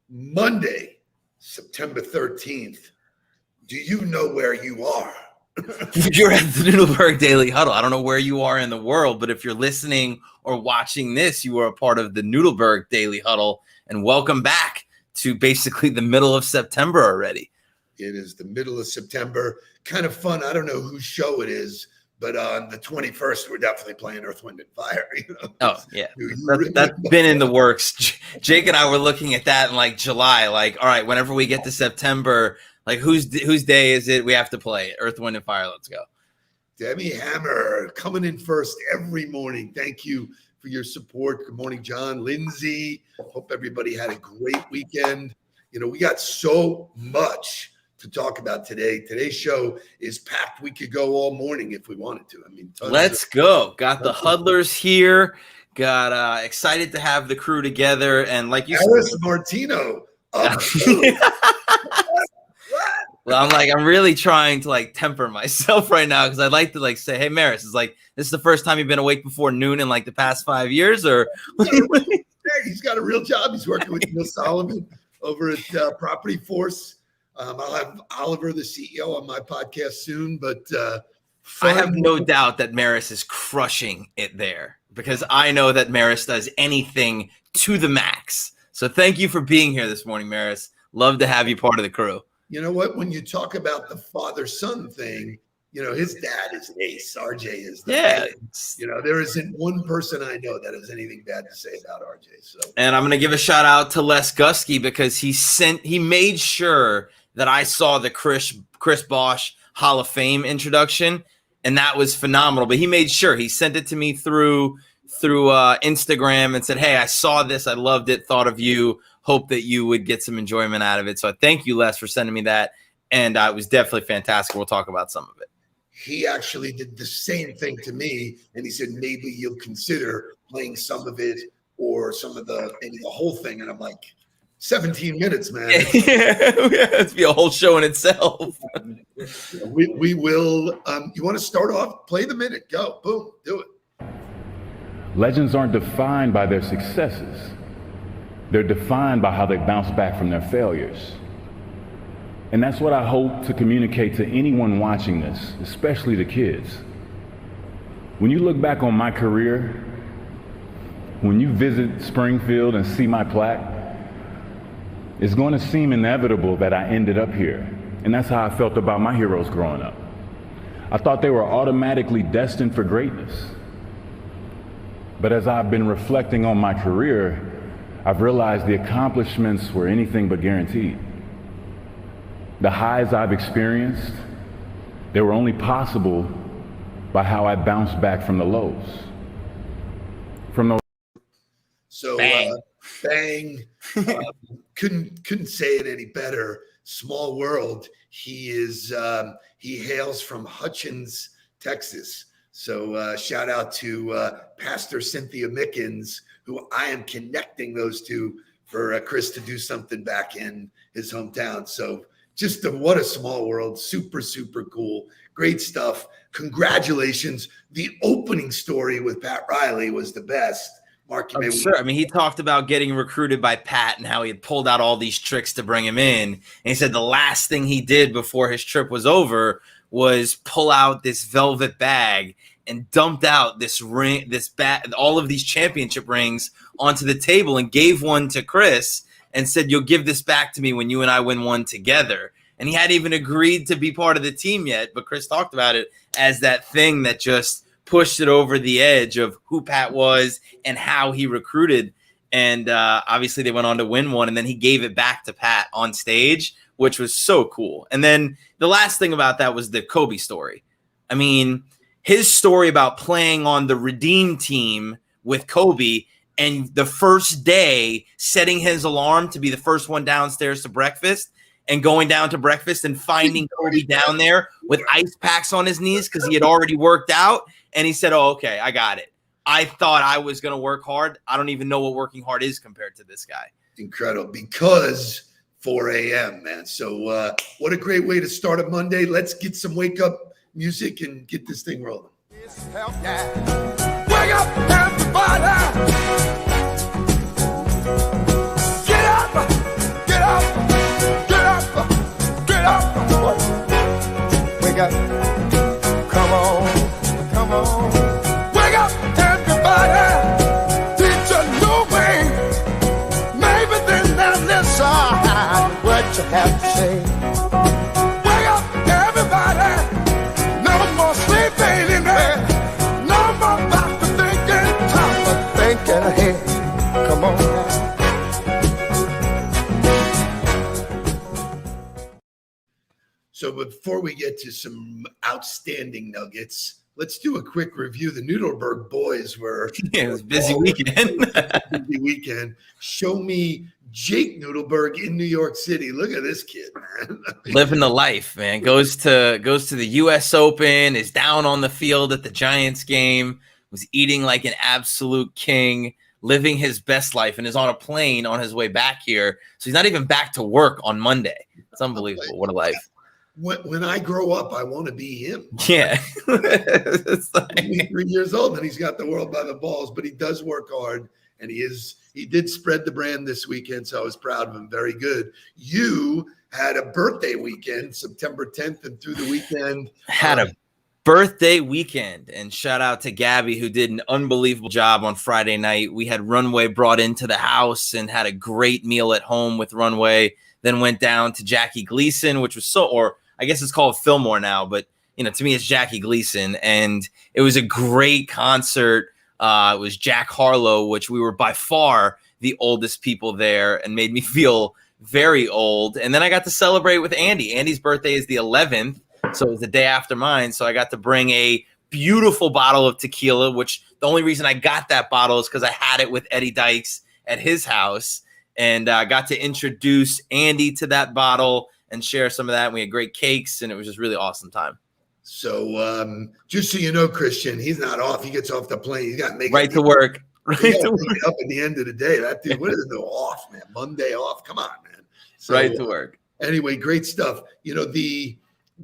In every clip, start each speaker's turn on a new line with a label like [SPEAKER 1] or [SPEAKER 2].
[SPEAKER 1] Monday, September 13th. Do you know where you are?
[SPEAKER 2] You're at the Nudelberg Daily Huddle. I don't know where you are in the world, but if you're listening or watching this, you are a part of the Nudelberg Daily Huddle. And welcome back to basically the middle of September already.
[SPEAKER 1] It is the middle of September. Kind of fun. I don't know whose show it is, but on the 21st, we're definitely playing Earth, Wind, and Fire.
[SPEAKER 2] Oh, yeah. That's been in the works. Jake and I were looking at that in like July. Like, all right, whenever we get to September, like whose day is it? We have to play it. Earth, Wind, and Fire. Let's go.
[SPEAKER 1] Demi Hammer coming in first every morning. Thank you for your support. Good morning, John, Lindsay. Hope everybody had a great weekend. We got so much to talk about today. Today's show is packed. We could go all morning if we wanted to.
[SPEAKER 2] Let's go. Got the huddlers here. Got excited to have the crew together. And like you
[SPEAKER 1] said, Martino.
[SPEAKER 2] Well, I'm really trying to temper myself right now because I'd like to say, hey, Maris, is this is the first time you've been awake before noon in the past 5 years, or?
[SPEAKER 1] He's got a real job. He's working with Neil Solomon over at Property Force. I'll have Oliver, the CEO, on my podcast soon, but
[SPEAKER 2] I have no doubt that Maris is crushing it there because I know that Maris does anything to the max. So thank you for being here this morning, Maris. Love to have you part of the crew.
[SPEAKER 1] You know what? When you talk about the father-son thing, his dad is an ace. RJ is the man. There isn't one person I know that has anything bad to say about RJ. So,
[SPEAKER 2] and I'm going to give a shout out to Les Gusky because he made sure that I saw the Chris Bosch Hall of Fame introduction, and that was phenomenal. But he made sure he sent it to me through Instagram and said, "Hey, I saw this. I loved it. Thought of you. Hope that you would get some enjoyment out of it." So thank you, Les, for sending me that, and it was definitely fantastic. We'll talk about some of it.
[SPEAKER 1] He actually did the same thing to me, and he said maybe you'll consider playing some of it or maybe the whole thing, and I'm like, 17 minutes, man.
[SPEAKER 2] It'd be a whole show in itself.
[SPEAKER 1] We will. You want to start off? Play the minute. Go. Boom. Do it.
[SPEAKER 3] Legends aren't defined by their successes. They're defined by how they bounce back from their failures. And that's what I hope to communicate to anyone watching this, especially the kids. When you look back on my career, when you visit Springfield and see my plaque, it's going to seem inevitable that I ended up here. And that's how I felt about my heroes growing up. I thought they were automatically destined for greatness. But as I've been reflecting on my career, I've realized the accomplishments were anything but guaranteed. The highs I've experienced, they were only possible by how I bounced back from the lows. From those.
[SPEAKER 1] So, bang. Couldn't say it any better. Small world. He hails from Hutchins, Texas. So shout out to Pastor Cynthia Mickens, who I am connecting those two for Chris to do something back in his hometown. So what a small world. Super, super cool. Great stuff. Congratulations. The opening story with Pat Riley was the best. Mark,
[SPEAKER 2] sure. He talked about getting recruited by Pat and how he had pulled out all these tricks to bring him in. And he said the last thing he did before his trip was over was pull out this velvet bag and dumped out this ring, all of these championship rings onto the table and gave one to Chris and said, "You'll give this back to me when you and I win one together." And he hadn't even agreed to be part of the team yet, but Chris talked about it as that thing that just pushed it over the edge of who Pat was and how he recruited. And obviously they went on to win one, and then he gave it back to Pat on stage, which was so cool. And then the last thing about that was the Kobe story. His story about playing on the Redeem team with Kobe and the first day setting his alarm to be the first one downstairs to breakfast and going down to breakfast and finding Kobe down there with ice packs on his knees because he had already worked out. And he said, "Oh, okay, I got it. I thought I was going to work hard. I don't even know what working hard is compared to this guy."
[SPEAKER 1] Incredible, because 4 a.m., man. So what a great way to start a Monday. Let's get some wake up music and get this thing rolling.
[SPEAKER 4] Wake up, everybody. Get up. got, come on, come on. Wake up, everybody, teach a new way. Maybe then they'll listen what you have to say. Wake up, everybody, no more sleeping in there. No more about to thinking, time for thinking ahead. Come on now.
[SPEAKER 1] So before we get to some outstanding nuggets, let's do a quick review. The Nudelberg boys were
[SPEAKER 2] It was a busy weekend.
[SPEAKER 1] busy weekend. Show me Jake Nudelberg in New York City. Look at this kid, man.
[SPEAKER 2] Living the life, man. Goes to the US Open, is down on the field at the Giants game, was eating like an absolute king, living his best life, and is on a plane on his way back here. So he's not even back to work on Monday. It's unbelievable. What a life.
[SPEAKER 1] When I grow up, I want to be him.
[SPEAKER 2] Yeah. It's like,
[SPEAKER 1] He's 3 years old and he's got the world by the balls, but he does work hard, and he did spread the brand this weekend, so I was proud of him. Very good. You had a birthday weekend, September 10th and through the weekend.
[SPEAKER 2] had a birthday weekend, and shout out to Gabby, who did an unbelievable job on Friday night. We had Runway brought into the house and had a great meal at home with Runway, then went down to Jackie Gleason, which was or I guess it's called Fillmore now, but to me it's Jackie Gleason, and it was a great concert. It was Jack Harlow, which we were by far the oldest people there, and made me feel very old. And then I got to celebrate with Andy. Andy's birthday is the 11th, so it was the day after mine. So I got to bring a beautiful bottle of tequila, which the only reason I got that bottle is because I had it with Eddie Dykes at his house, and I got to introduce Andy to that bottle and share some of that. And we had great cakes, and it was just really awesome time.
[SPEAKER 1] So just so you know, Christian, he's not off. He gets off the plane. He's got to make
[SPEAKER 2] Right to work. Right to work.
[SPEAKER 1] Up at the end of the day. That dude, what is no off, man? Monday off. Come on, man. So,
[SPEAKER 2] right to work.
[SPEAKER 1] Anyway, great stuff. The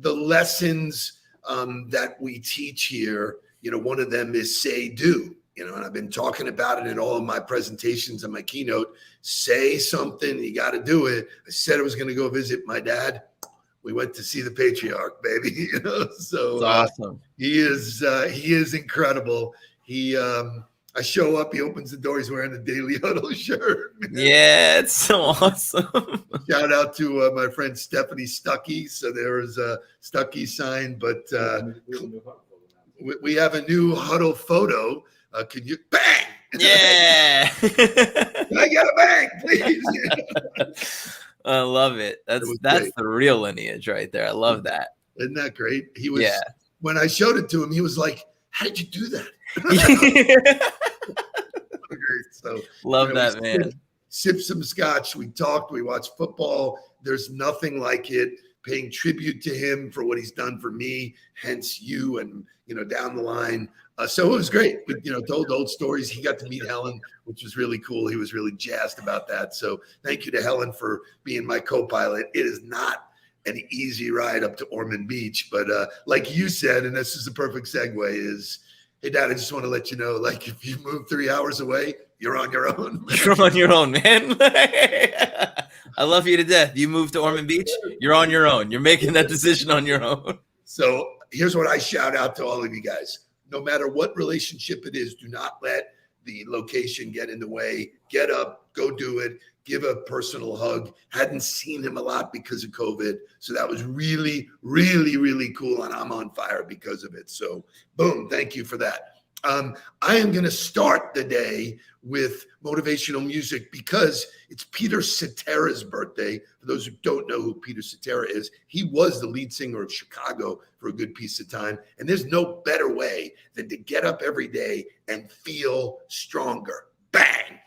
[SPEAKER 1] lessons that we teach here, one of them is say, do. And I've been talking about it in all of my presentations and my keynote. Say something, you got to do it. I said I was going to go visit my dad. We went to see the patriarch, baby. So
[SPEAKER 2] That's awesome.
[SPEAKER 1] He is incredible. I show up, he opens the door, he's wearing a Daily Huddle shirt.
[SPEAKER 2] Yeah, it's so awesome.
[SPEAKER 1] Shout out to my friend Stephanie Stuckey. So there is a Stuckey sign, but we have a new Huddle photo. Could you bang?
[SPEAKER 2] Yeah.
[SPEAKER 1] Can I get a bang, please?
[SPEAKER 2] I love it. That's
[SPEAKER 1] great.
[SPEAKER 2] the real lineage right there. I love that.
[SPEAKER 1] Isn't that great? He was when I showed it to him, he was like, "How did you do that?" So
[SPEAKER 2] love that, man.
[SPEAKER 1] Sip some scotch. We talked. We watched football. There's nothing like it. Paying tribute to him for what he's done for me, hence you, and down the line. So it was great. We, told old stories. He got to meet Helen, which was really cool. He was really jazzed about that. So thank you to Helen for being my co-pilot. It is not an easy ride up to Ormond Beach, but like you said, and this is the perfect segue, is, hey, Dad, I just want to let you know, like, if you move 3 hours away, you're on your own.
[SPEAKER 2] You're on your own, man. I love you to death. You moved to Ormond Beach, you're on your own. You're making that decision on your own.
[SPEAKER 1] So here's what I shout out to all of you guys. No matter what relationship it is, do not let the location get in the way. Get up, go do it. Give a personal hug. Hadn't seen him a lot because of COVID. So that was really, really, really cool. And I'm on fire because of it. So boom, thank you for that. I am going to start the day with motivational music because it's Peter Cetera's birthday. For those who don't know who Peter Cetera is, he was the lead singer of Chicago for a good piece of time. And there's no better way than to get up every day and feel stronger. Bang!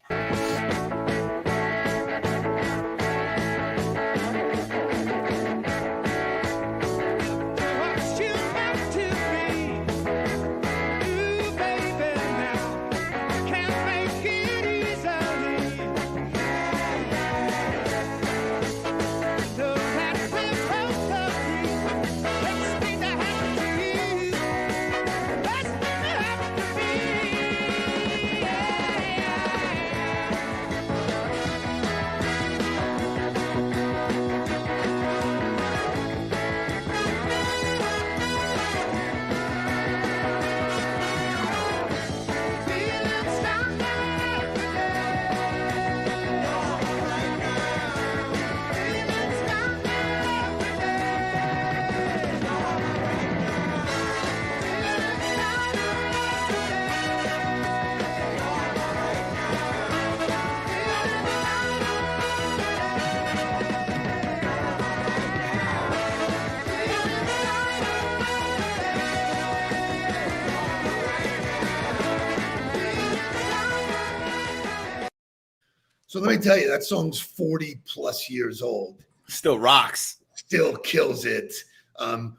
[SPEAKER 1] So let me tell you, that song's 40 plus years old.
[SPEAKER 2] Still rocks.
[SPEAKER 1] Still kills it.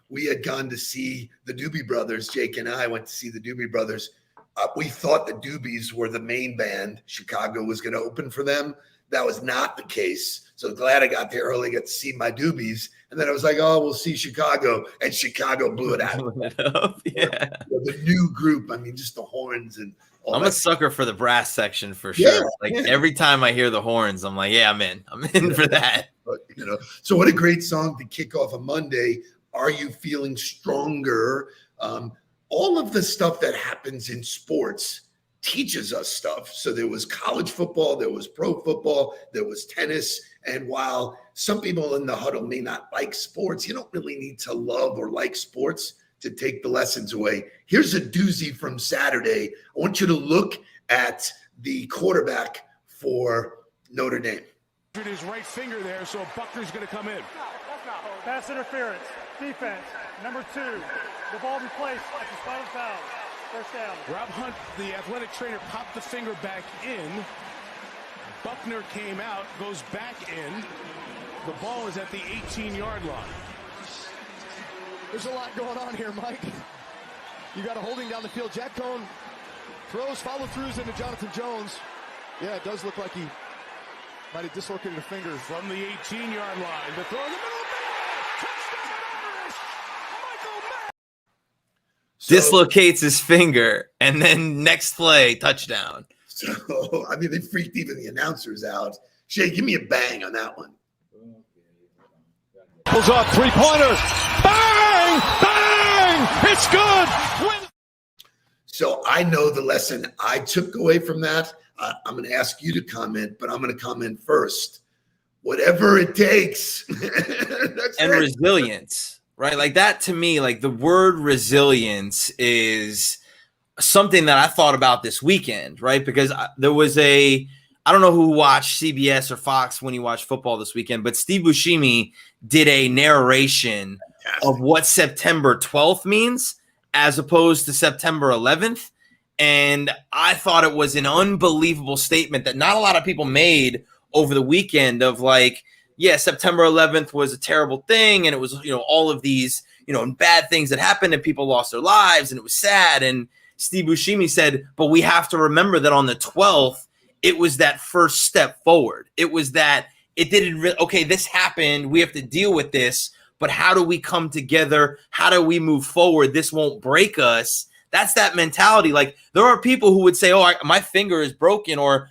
[SPEAKER 1] We had gone to see the Doobie Brothers. Jake and I went to see the Doobie Brothers. We thought the Doobies were the main band. Chicago was going to open for them. That was not the case. So glad I got there early, got to see my Doobies. And then I was like, oh, we'll see Chicago. And Chicago blew it out.
[SPEAKER 2] Yeah.
[SPEAKER 1] The new group. I mean, just the horns and all
[SPEAKER 2] I'm
[SPEAKER 1] that.
[SPEAKER 2] a sucker for the brass section for sure. Every time I hear the horns, I'm like, yeah, I'm in for that.
[SPEAKER 1] But, so what a great song to kick off a Monday. Are you feeling stronger? All of the stuff that happens in sports teaches us stuff. So there was college football, there was pro football, there was tennis. And while some people in the huddle may not like sports, you don't really need to love or like sports to take the lessons away. Here's a doozy from Saturday. I want you to look at the quarterback for Notre Dame.
[SPEAKER 5] His right finger there, so Buckner's going to come in.
[SPEAKER 6] Pass interference, defense, number 2. The ball be placed at the spot of foul. First down.
[SPEAKER 5] Rob Hunt, the athletic trainer, popped the finger back in. Buckner came out, goes back in. The ball is at the 18-yard line.
[SPEAKER 7] There's a lot going on here, Mike. You got a holding down the field. Jack Cohn throws follow-throughs into Jonathan Jones. Yeah, it does look like he might have dislocated a finger.
[SPEAKER 5] From the 18-yard line, the throw in the middle of the touchdown Irish! Michael Mack!
[SPEAKER 2] Dislocates his finger, and then next play, touchdown.
[SPEAKER 1] So, I mean, they freaked even the announcers out. Shay, give me a bang on that one.
[SPEAKER 5] Pulls off three-pointer. Bang! Bang! It's good!
[SPEAKER 1] So I know the lesson I took away from that. I'm going to ask you to comment, but I'm going to comment first. Whatever it takes. That's
[SPEAKER 2] And
[SPEAKER 1] it.
[SPEAKER 2] resilience, right? Like that to me, like the word resilience is something that I thought about this weekend, right? Because there was I don't know who watched CBS or Fox when he watched football this weekend, but Steve Buscemi did a narration of what September 12th means as opposed to September 11th. And I thought it was an unbelievable statement that not a lot of people made over the weekend of like, yeah, September 11th was a terrible thing. And it was, all of these, bad things that happened and people lost their lives and it was sad. And Steve Buscemi said, but we have to remember that on the 12th, it was that first step forward. It was that it didn't really, okay, this happened. We have to deal with this, but how do we come together? How do we move forward? This won't break us. That's that mentality. Like there are people who would say, oh, my finger is broken or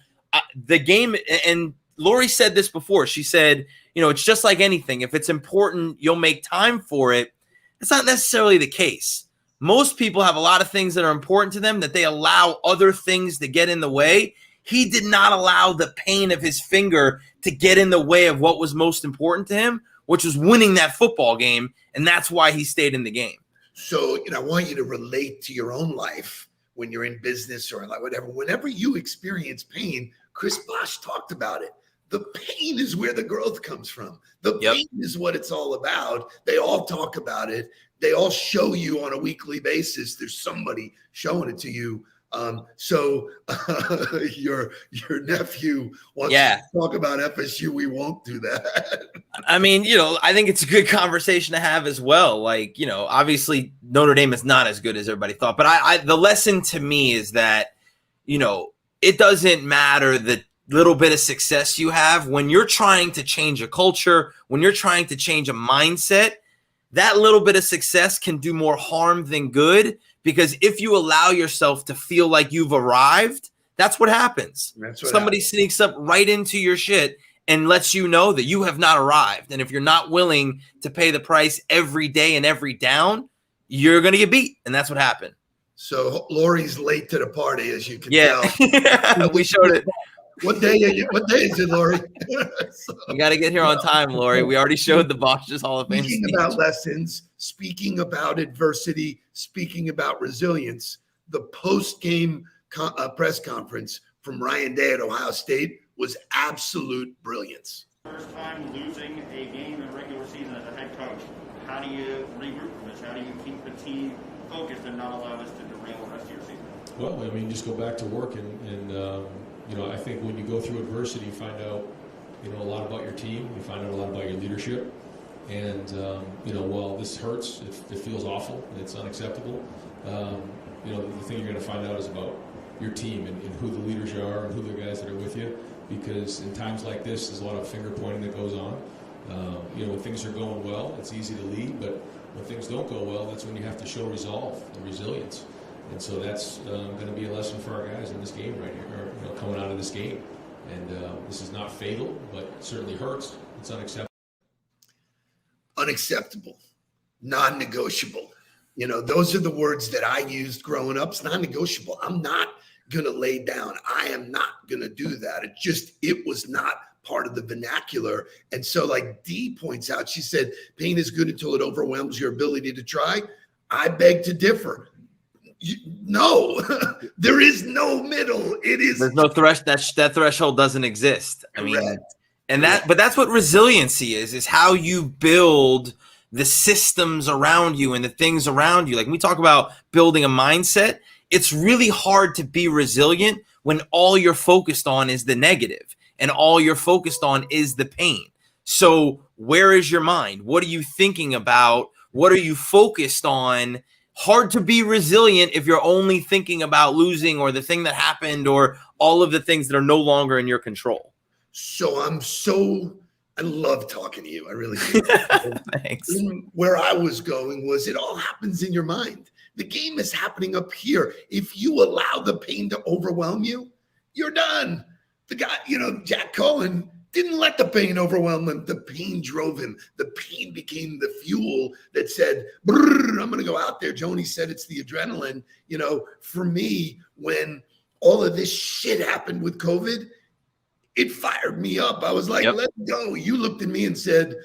[SPEAKER 2] the game. And Lori said this before. She said, it's just like anything. If it's important, you'll make time for it. It's not necessarily the case. Most people have a lot of things that are important to them that they allow other things to get in the way. He did not allow the pain of his finger to get in the way of what was most important to him, which was winning that football game. And that's why he stayed in the game.
[SPEAKER 1] So, I want you to relate to your own life when you're in business or like whatever. Whenever you experience pain, Chris Bosh talked about it. The pain is where the growth comes from. The pain is what it's all about. They all talk about it. They all show you on a weekly basis. There's somebody showing it to you. So your nephew wants to talk about FSU. We won't do that.
[SPEAKER 2] I mean, I think it's a good conversation to have as well. Like, obviously Notre Dame is not as good as everybody thought, but the lesson to me is that, it doesn't matter the little bit of success you have when you're trying to change a culture, when you're trying to change a mindset, that little bit of success can do more harm than good. Because if you allow yourself to feel like you've arrived, that's what happens. Somebody sneaks up right into your shit and lets you know that you have not arrived. And if you're not willing to pay the price every day and every down, you're going to get beat. And that's what happened.
[SPEAKER 1] So Lori's late to the party, as you can tell.
[SPEAKER 2] We showed it.
[SPEAKER 1] What day is it, Lori?
[SPEAKER 2] You got to get here on time, Lori. We already showed the Bosch's Hall of Fame
[SPEAKER 1] speaking
[SPEAKER 2] speech.
[SPEAKER 1] About lessons, speaking about adversity, speaking about resilience, the post-game press conference from Ryan Day at Ohio State was absolute brilliance.
[SPEAKER 8] First time losing a game in regular season as a head coach. How do you regroup from this? How do you keep the team focused and not allow this to derail the rest of your season?
[SPEAKER 9] Well, just go back to work and I think when you go through adversity, you find out, a lot about your team. You find out a lot about your leadership. And, while this hurts, it feels awful, and it's unacceptable. The thing you're going to find out is about your team and who the leaders are and who the guys that are with you. Because in times like this, there's a lot of finger pointing that goes on. When things are going well, it's easy to lead, but when things don't go well, that's when you have to show resolve and resilience. And so that's going to be a lesson for our guys in this game right here, or coming out of this game. And this is not fatal, but it certainly hurts. It's unacceptable.
[SPEAKER 1] Unacceptable, non-negotiable. Those are the words that I used growing up. It's non-negotiable. I'm not going to lay down. I am not going to do that. It was not part of the vernacular. And so like Dee points out, she said, pain is good until it overwhelms your ability to try. I beg to differ. No, there is no middle.
[SPEAKER 2] There's no that threshold doesn't exist. I mean, but that's what resiliency is how you build the systems around you and the things around you. Like when we talk about building a mindset, it's really hard to be resilient when all you're focused on is the negative and all you're focused on is the pain. So where is your mind? What are you thinking about? What are you focused on? Hard to be resilient if you're only thinking about losing or the thing that happened or all of the things that are no longer in your control.
[SPEAKER 1] So I love talking to you. I really do.
[SPEAKER 2] Thanks.
[SPEAKER 1] Where I was going was it all happens in your mind. The game is happening up here. If you allow the pain to overwhelm you, you're done. The guy, Jack Cohen didn't let the pain overwhelm him. The pain drove him. The pain became the fuel that said, I'm going to go out there. Joni said it's the adrenaline. For me, when all of this shit happened with COVID, it fired me up. I was like, Let's go. You looked at me and said,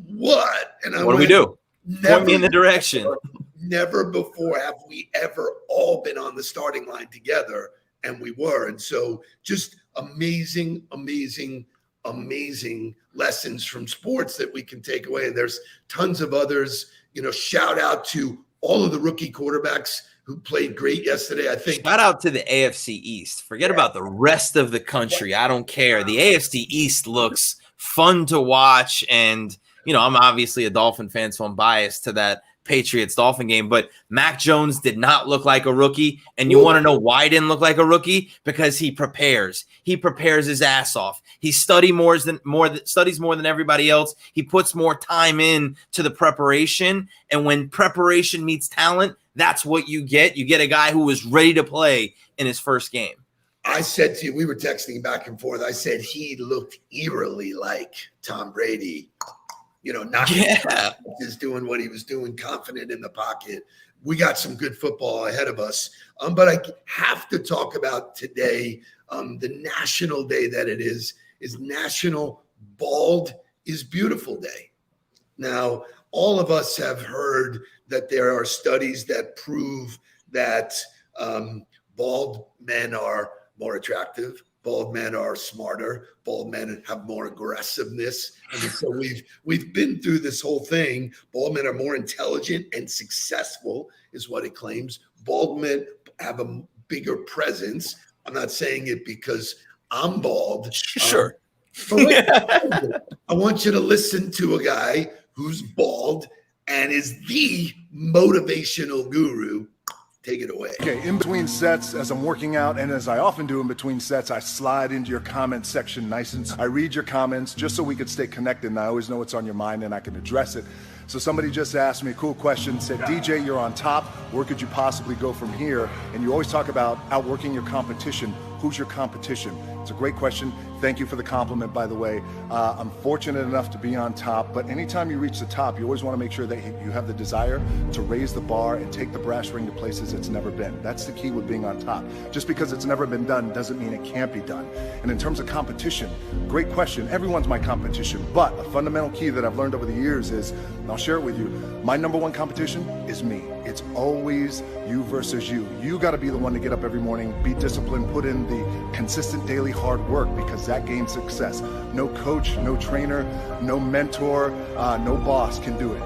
[SPEAKER 1] what? And I
[SPEAKER 2] what do we do? Point me in the direction.
[SPEAKER 1] Never before have we ever all been on the starting line together. And we were. And so just amazing, amazing, amazing lessons from sports that we can take away. And there's tons of others. Shout out to all of the rookie quarterbacks who played great yesterday. I think
[SPEAKER 2] shout out to the AFC East. Forget about the rest of the country. I don't care. The AFC East looks fun to watch. And, I'm obviously a Dolphin fan, so I'm biased to that Patriots-Dolphin game, but Mac Jones did not look like a rookie. And you want to know why he didn't look like a rookie? Because he prepares. He prepares his ass off. He studies more than everybody else. He puts more time in to the preparation. And when preparation meets talent, that's what you get. You get a guy who was ready to play in his first game.
[SPEAKER 1] I said to you, we were texting back and forth. I said he looked eerily like Tom Brady. Just doing what he was doing, confident in the pocket. We got some good football ahead of us. But I have to talk about today, the national day that it is National Bald is Beautiful Day. Now, all of us have heard that there are studies that prove that bald men are more attractive. Bald men are smarter. Bald men have more aggressiveness. And so we've been through this whole thing. Bald men are more intelligent and successful, is what it claims. Bald men have a bigger presence. I'm not saying it because I'm bald.
[SPEAKER 2] Sure.
[SPEAKER 1] I want you to listen to a guy who's bald and is the motivational guru. Take it away.
[SPEAKER 10] Okay, in between sets, as I'm working out, and as I often do in between sets, I slide into your comment section nice and I read your comments just so we could stay connected, and I always know what's on your mind and I can address it. So somebody just asked me a cool question, said, DJ, you're on top. Where could you possibly go from here? And you always talk about outworking your competition. Who's your competition? It's a great question. Thank you for the compliment, by the way. I'm fortunate enough to be on top, but anytime you reach the top, you always want to make sure that you have the desire to raise the bar and take the brass ring to places it's never been. That's the key with being on top. Just because it's never been done doesn't mean it can't be done. And in terms of competition, great question. Everyone's my competition, but a fundamental key that I've learned over the years is, and I'll share it with you, my number one competition is me. It's always you versus you. You got to be the one to get up every morning, be disciplined, put in the consistent daily hard work, because that gains success. No coach, no trainer, no mentor, no boss can do it.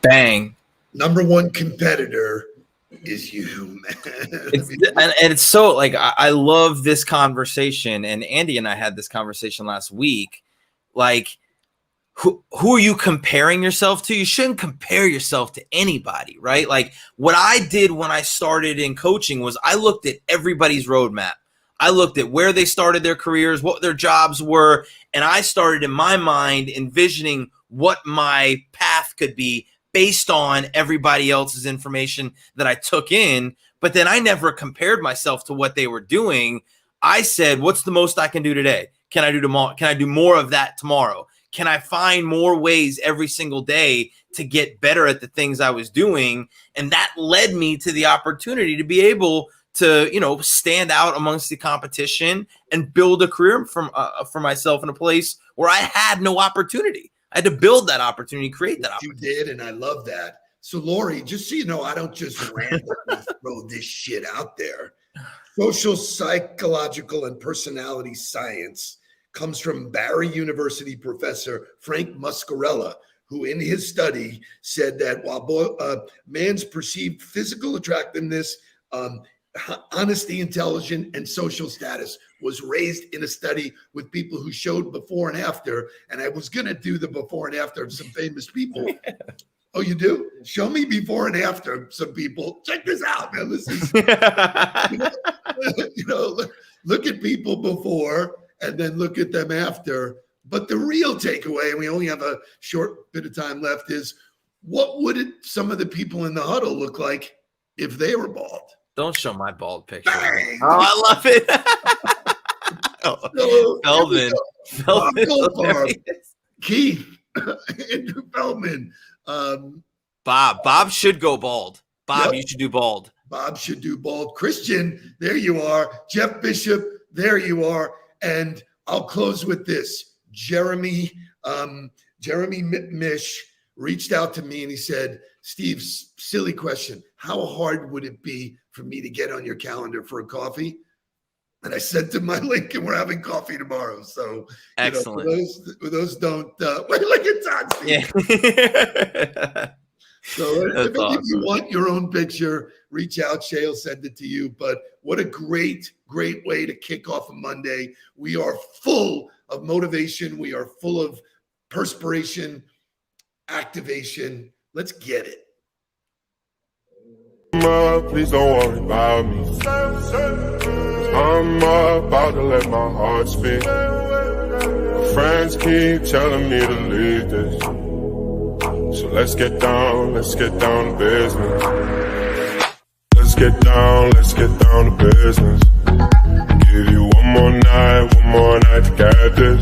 [SPEAKER 2] Bang.
[SPEAKER 1] Number one competitor is you, man.
[SPEAKER 2] And it's so like I love this conversation, and Andy and I had this conversation last week. Like, who are you comparing yourself to? You shouldn't compare yourself to anybody, right? Like what I did when I started in coaching was I looked at everybody's roadmap. I looked at where they started their careers, what their jobs were, and I started in my mind envisioning what my path could be based on everybody else's information that I took in. But then I never compared myself to what they were doing. I said, what's the most I can do today? Can I do tomorrow? Can I do more of that tomorrow? Can I find more ways every single day to get better at the things I was doing? And that led me to the opportunity to be able to, you know, stand out amongst the competition and build a career for myself in a place where I had no opportunity. I had to build that opportunity, create that opportunity.
[SPEAKER 1] You did, and I love that. So, Lori, just so you know, I don't just randomly throw this shit out there. Social, psychological, and personality science comes from Barry University professor Frank Muscarella, who in his study said that while man's perceived physical attractiveness, honesty, intelligence, and social status was raised in a study with people who showed before and after. And I was going to do the before and after of some famous people. Oh, you do? Show me before and after of some people. Check this out, man. This is, look at people before and then look at them after. But the real takeaway, and we only have a short bit of time left, is what would some of the people in the huddle look like if they were bald?
[SPEAKER 2] Don't show my bald picture.
[SPEAKER 1] Bang!
[SPEAKER 2] Oh, I love it. Feldman.
[SPEAKER 1] Keith, Andrew Feldman.
[SPEAKER 2] Bob should go bald. Bob,
[SPEAKER 1] Yep.
[SPEAKER 2] you should do bald.
[SPEAKER 1] Bob should do bald. Christian, there you are. Jeff Bishop, there you are. And I'll close with this. Jeremy Mish reached out to me and he said, Steve, silly question. How hard would it be for me to get on your calendar for a coffee? And I sent him my link and we're having coffee tomorrow. So
[SPEAKER 2] excellent.
[SPEAKER 1] For those don't wait, look at Todd.
[SPEAKER 2] Yeah.
[SPEAKER 1] So if you want your own picture, reach out. Shay will send it to you. But what a great way to kick off a Monday. We are full of motivation. We are full of perspiration, activation. Let's get it.
[SPEAKER 11] Please don't worry about me. I'm about to let my heart speak. My friends keep telling me to leave this. So let's get down to business. Let's get down to business. Give you one more night to get this.